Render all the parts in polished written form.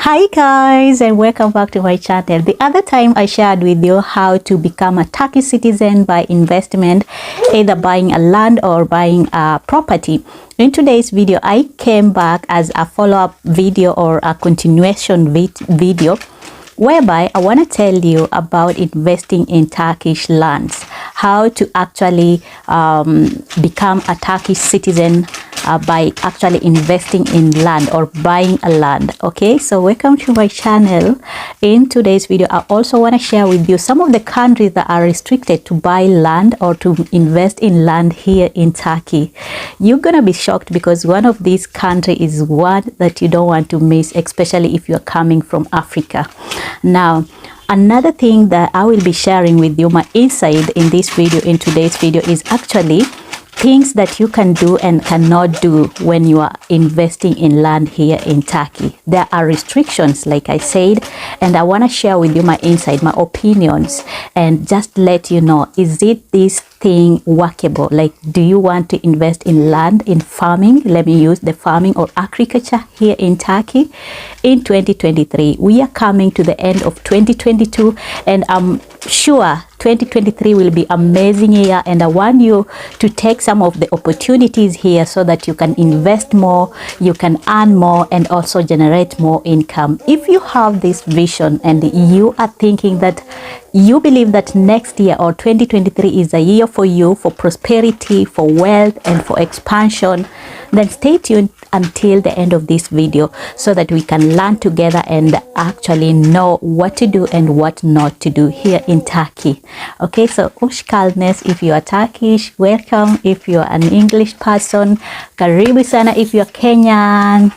Hi guys, and welcome back to my channel. The other time I shared with you how to become a Turkish citizen by investment, either buying a land or buying a property. In today's video, I came back as a follow-up video or a continuation video whereby I want to tell you about investing in Turkish lands, how to actually become a Turkish citizen by actually investing in land or buying a land. Okay, so welcome to my channel. In today's video, I also want to share with you some of the countries that are restricted to buy land or to invest in land here in Turkey. You're gonna be shocked because one of these countries is one that you don't want to miss, especially if you're coming from Africa. Now, another thing that I will be sharing with you, my insight in this video, in today's video, is actually things that you can do and cannot do when you are investing in land here in Turkey. There are restrictions, like I said, and I want to share with you my insight, my opinions, and just let you know, is it this thing workable? Like, do you want to invest in land, in farming? Let me use the farming or agriculture here in Turkey in 2023. We are coming to the end of 2022, and I'm sure 2023 will be amazing year, and I want you to take some of the opportunities here so that you can invest more, you can earn more, and also generate more income. If you have this vision and you are thinking that you believe that next year or 2023 is a year for you, for prosperity, for wealth, and for expansion, then stay tuned until the end of this video so that we can learn together and actually know what to do and what not to do here in Turkey. Okay, so hoş geldiniz if you are Turkish, welcome. If you are an English person, karibu sana if you are Kenyan.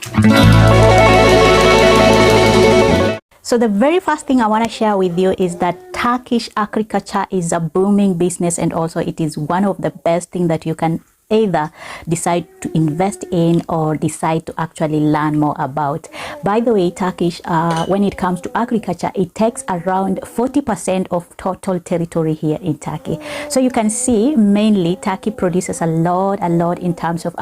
So the very first thing I want to share with you is that Turkish agriculture is a booming business, and also it is one of the best things that you can either decide to invest in or decide to actually learn more about. By the way, Turkish, when it comes to agriculture, it takes around 40% of total territory here in Turkey. So you can see mainly Turkey produces a lot in terms of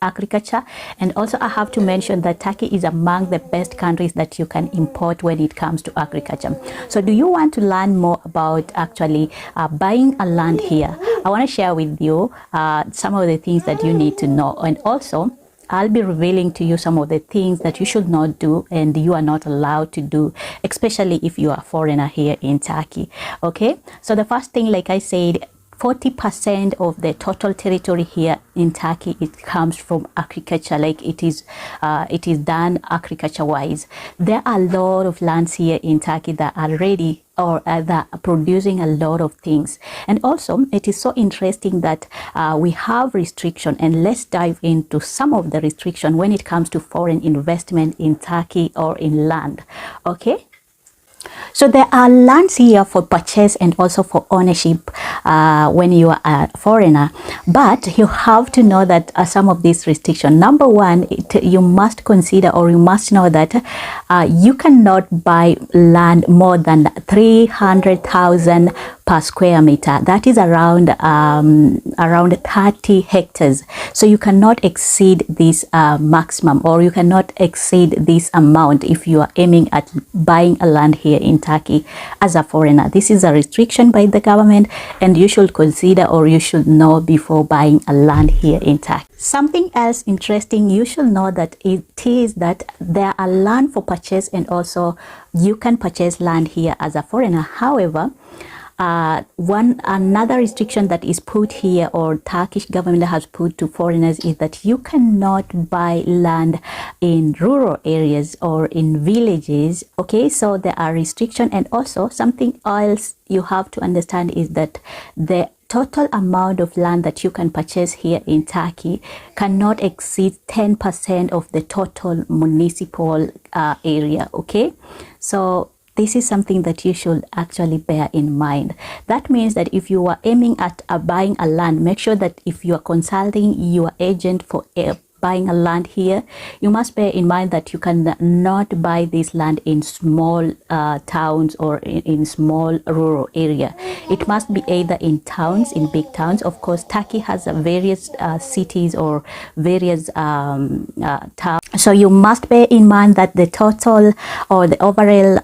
agriculture. And also I have to mention that Turkey is among the best countries that you can import when it comes to agriculture. So do you want to learn more about actually buying a land here? I want to share with you some of the things that you need to know, and also I'll be revealing to you some of the things that you should not do and you are not allowed to do, especially if you are a foreigner here in Turkey. Okay, so the first thing, like I said, 40% of the total territory here in Turkey, it comes from agriculture. Like it is done agriculture wise. There are a lot of lands here in Turkey that are ready or that are producing a lot of things. And also it is so interesting that we have restriction, and let's dive into some of the restriction when it comes to foreign investment in Turkey or in land. Okay, so there are lands here for purchase and also for ownership when you are a foreigner, but you have to know that some of these restrictions. Number one, you must consider, or you must know that you cannot buy land more than 300,000 per square meter. That is around 30 hectares. So you cannot exceed this maximum, or you cannot exceed this amount if you are aiming at buying a land here in Turkey as a foreigner. This is a restriction by the government, and you should consider, or you should know before buying a land here in Turkey. Something else interesting you should know that it is that there are land for purchase, and also you can purchase land here as a foreigner. However, another restriction that is put here, or Turkish government has put to foreigners, is that you cannot buy land in rural areas or in villages. Okay, so there are restrictions. And also something else you have to understand is that the total amount of land that you can purchase here in Turkey cannot exceed 10% of the total municipal area. Okay, so this is something that you should actually bear in mind. That means that if you are aiming at buying a land, make sure that if you are consulting your agent for buying a land here, you must bear in mind that you can not buy this land in small towns or in small rural area. It must be either in towns, in big towns. Of course, Turkey has various cities or various towns. So you must bear in mind that the total or the overall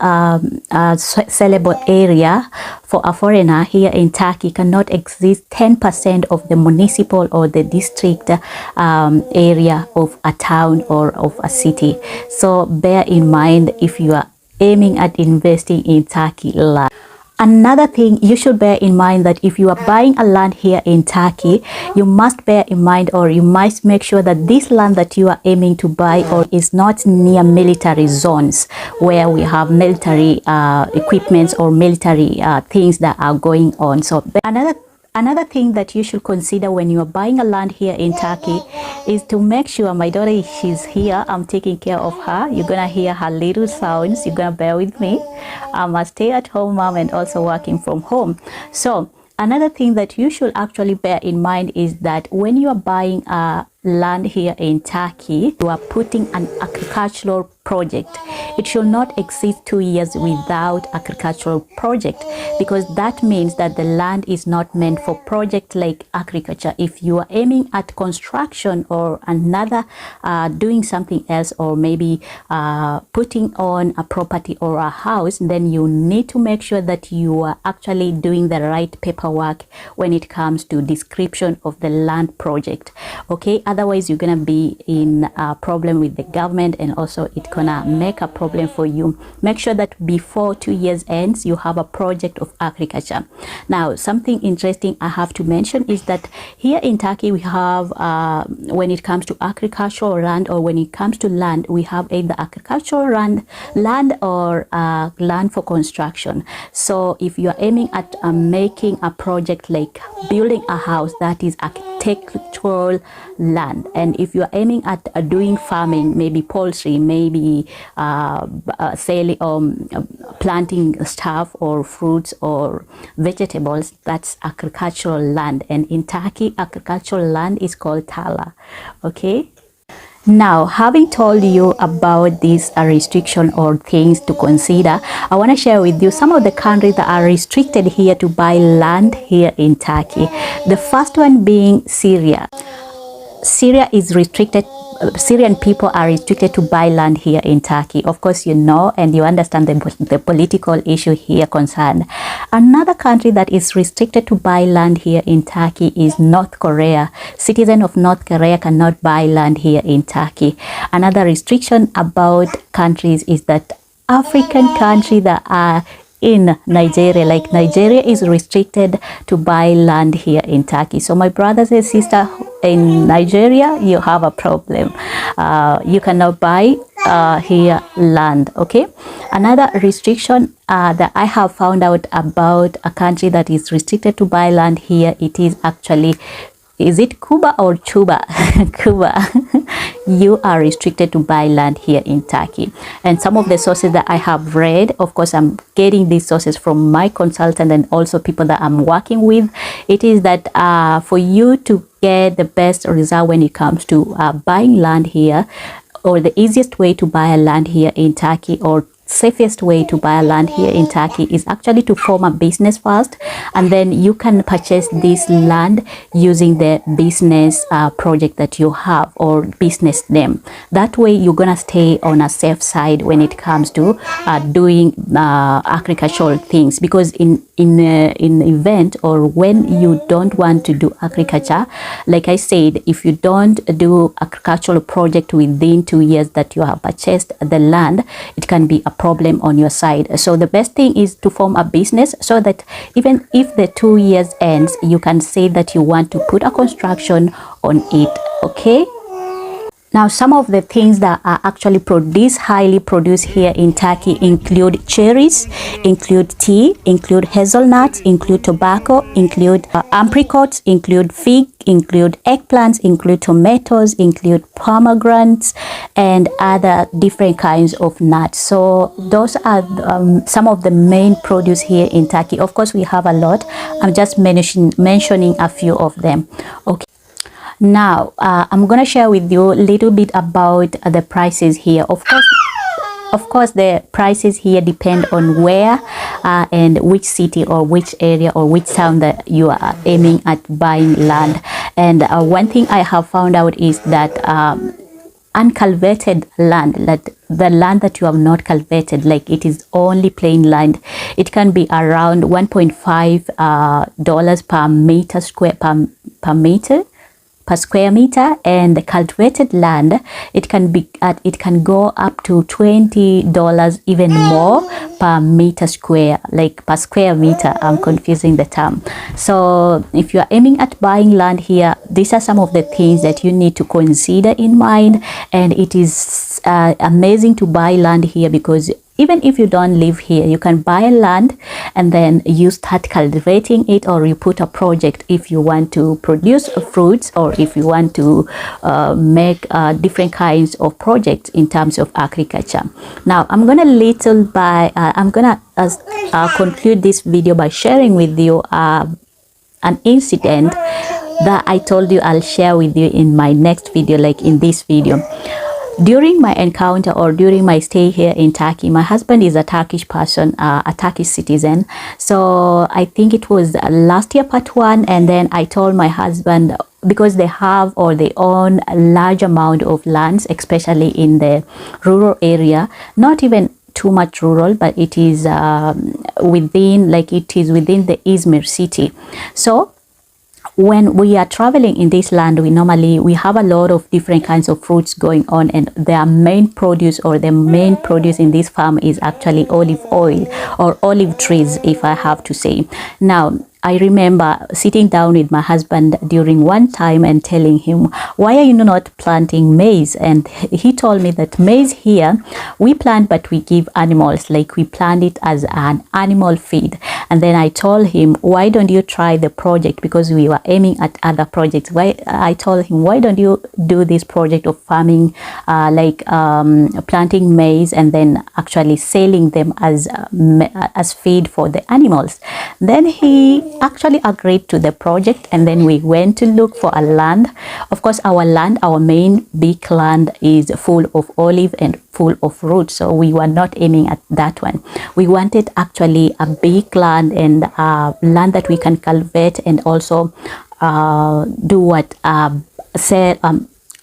sellable area for a foreigner here in Turkey cannot exceed 10% of the municipal or the district area of a town or of a city. So bear in mind if you are aiming at investing in Turkey land. Another thing you should bear in mind that if you are buying a land here in Turkey, you must bear in mind or you must make sure that this land that you are aiming to buy or is not near military zones where we have military equipments or military things that are going on. So Another thing that you should consider when you are buying a land here in Turkey is to make sure, my daughter, she's here, I'm taking care of her. You're gonna hear her little sounds, you're gonna bear with me. I'm a stay-at-home mom and also working from home. So another thing that you should actually bear in mind is that when you are buying a land here in Turkey, you are putting an agricultural project. It should not exceed 2 years without agricultural project, because that means that the land is not meant for project like agriculture. If you are aiming at construction or another doing something else, or maybe putting on a property or a house, then you need to make sure that you are actually doing the right paperwork when it comes to description of the land project. Okay, otherwise you're gonna be in a problem with the government, and also it's gonna make a problem for you. Make sure that before 2 years ends, you have a project of agriculture. Now, something interesting I have to mention is that here in Turkey we have when it comes to agricultural land, or when it comes to land, we have either agricultural land or land for construction. So if you are aiming at making a project like building a house, that is architectural land. And if you are aiming at doing farming, maybe poultry, maybe planting stuff or fruits or vegetables, that's agricultural land. And in Turkey, agricultural land is called tarla. Okay. Now, having told you about this restriction or things to consider, I want to share with you some of the countries that are restricted here to buy land here in Turkey. The first one being Syria. Syria is restricted. Syrian people are restricted to buy land here in Turkey. Of course, you know and you understand the political issue here concerned. Another country that is restricted to buy land here in Turkey is North Korea. Citizens of North Korea cannot buy land here in Turkey. Another restriction about countries is that African countries that are in Nigeria, like Nigeria, is restricted to buy land here in Turkey. So my brothers and sisters in Nigeria, you have a problem. You cannot buy here land. Okay. Another restriction that I have found out about a country that is restricted to buy land here, it is actually, is it Cuba or Cuba? Cuba. You are restricted to buy land here in Turkey. And some of the sources that I have read, of course, I'm getting these sources from my consultant and also people that I'm working with. It is that for you to get the best result when it comes to buying land here, or the easiest way to buy a land here in Turkey, or safest way to buy a land here in Turkey, is actually to form a business first, and then you can purchase this land using the business project that you have or business name. That way you're gonna stay on a safe side when it comes to doing agricultural things, because in event or when you don't want to do agriculture, like I said, if you don't do agricultural project within 2 years that you have purchased the land, it can be a problem on your side. So the best thing is to form a business, so that even if the 2 years ends, you can say that you want to put a construction on it. Okay. Now, some of the things that are actually highly produced here in Turkey include cherries, include tea, include hazelnuts, include tobacco, include apricots, include fig, include eggplants, include tomatoes, include pomegranates, and other different kinds of nuts. So those are some of the main produce here in Turkey. Of course, we have a lot. I'm just mentioning a few of them. Okay. Now, I'm gonna share with you a little bit about the prices here. Of course, the prices here depend on where and which city or which area or which town that you are aiming at buying land. And one thing I have found out is that uncultivated land, that the land that you have not cultivated, like it is only plain land, it can be around $1.5 per meter square per square meter, and the cultivated land, it can go up to $20, even more, per meter square, like per square meter. I'm confusing the term. So if you are aiming at buying land here, these are some of the things that you need to consider in mind. And it is amazing to buy land here, because even if you don't live here, you can buy land and then you start cultivating it, or you put a project if you want to produce fruits, or if you want to make different kinds of projects in terms of agriculture. Now, I'm gonna conclude this video by sharing with you an incident that I told you I'll share with you in my next video, like in this video. During my encounter, or during my stay here in Turkey, my husband is a Turkish person, a Turkish citizen. So I think it was last year, part 1, and then I told my husband, because they have or they own a large amount of lands, especially in the rural area, not even too much rural, but it is within the Izmir city. So when we are traveling in this land, we have a lot of different kinds of fruits going on, and their main produce, or the main produce in this farm, is actually olive oil or olive trees, if I have to say. Now, I remember sitting down with my husband during one time and telling him, why are you not planting maize? And he told me that maize here, we plant, but we give animals, like we plant it as an animal feed. And then I told him, why don't you try the project? Because we were aiming at other projects. I told him, why don't you do this project of farming, planting maize and then actually selling them as feed for the animals? Then he actually agreed to the project, and then we went to look for a land. Of course, our main big land is full of olive and full of roots, so we were not aiming at that one. We wanted actually a big land, and land that we can cultivate, and also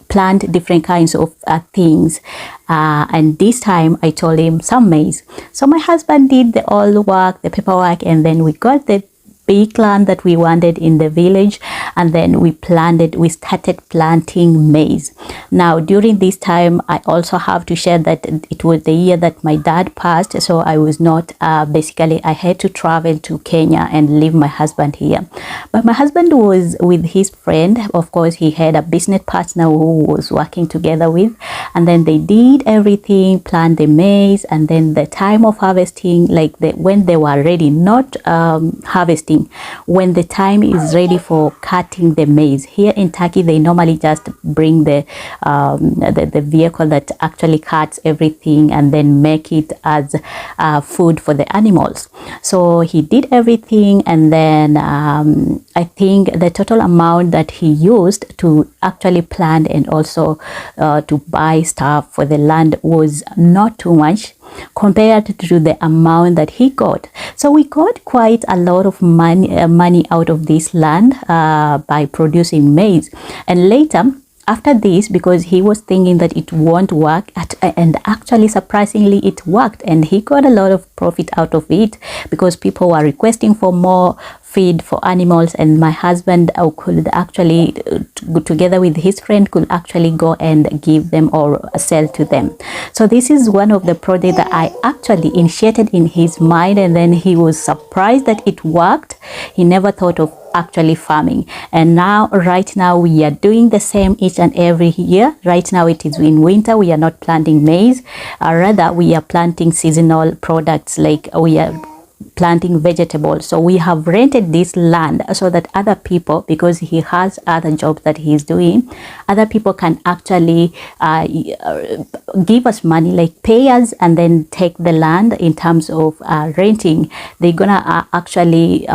plant different kinds of things. And this time I told him some maize. So my husband did all the work, the paperwork, and then we got the big land that we wanted in the village, and then we started planting maize. Now, during this time, I also have to share that it was the year that my dad passed, so I was not I had to travel to Kenya and leave my husband here. But my husband was with his friend. Of course, he had a business partner who was working together with, and then they did everything, plant the maize, and then the time of harvesting, when they were ready, not harvesting, when the time is ready for cutting the maize. Here in Turkey, they normally just bring the vehicle that actually cuts everything and then make it as food for the animals. So he did everything, and then I think the total amount that he used to actually plant and also to buy stuff for the land was not too much compared to the amount that he got. So we got quite a lot of money out of this land by producing maize. And later, after this, because he was thinking that it won't work, and actually surprisingly it worked, and he got a lot of profit out of it, because people were requesting for more feed for animals, and my husband could actually, together with his friend, could actually go and give them or sell to them. So this is one of the projects that I actually initiated in his mind, and then he was surprised that it worked. He never thought of actually farming, and right now we are doing the same each and every year. Right now it is in winter, we are not planting maize, rather we are planting seasonal products, like we are planting vegetables. So we have rented this land so that other people, because he has other jobs that he's doing, other people can actually give us money, like pay us, and then take the land in terms of renting. They're gonna actually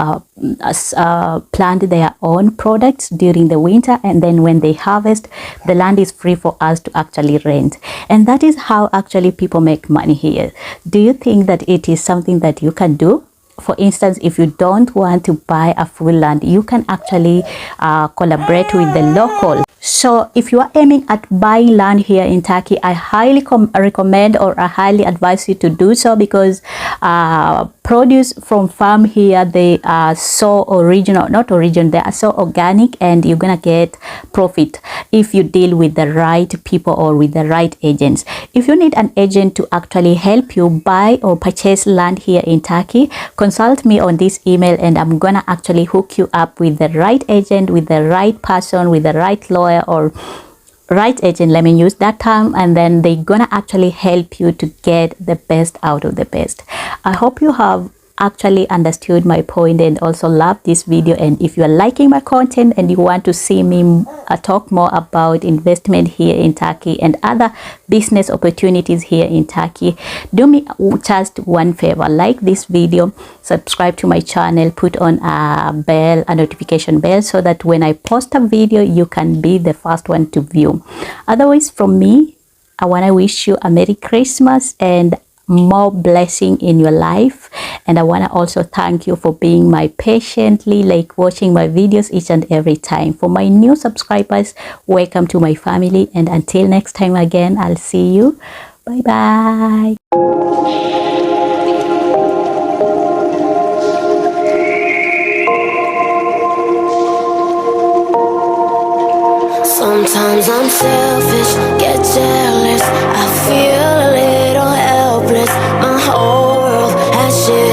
plant their own products during the winter, and then when they harvest, the land is free for us to actually rent. And that is how actually people make money here. Do you think that it is something that you can do? For instance, if you don't want to buy a full land, you can actually collaborate with the local. So if you are aiming at buying land here in Turkey, I highly recommend, or I highly advise you to do so, because produce from farm here, they are so original, not original, they are so organic, and you're gonna get profit if you deal with the right people or with the right agents. If you need an agent to actually help you buy or purchase land here in Turkey, consult me on this email, and I'm gonna actually hook you up with the right agent, with the right person, with the right lawyer, or right agent, let me use that term, and then they're gonna actually help you to get the best out of the best. I hope you have actually understood my point and also love this video. And if you are liking my content and you want to see me talk more about investment here in Turkey and other business opportunities here in Turkey, do me just one favor: like this video, subscribe to my channel, put on a notification bell, so that when I post a video, you can be the first one to view. Otherwise, from me, I want to wish you a Merry Christmas and more blessing in your life. And I want to also thank you for being my patiently watching my videos each and every time. For my new subscribers, welcome to my family, and until next time again, I'll see you. Bye bye. Sometimes I'm selfish, get jealous, I feel a little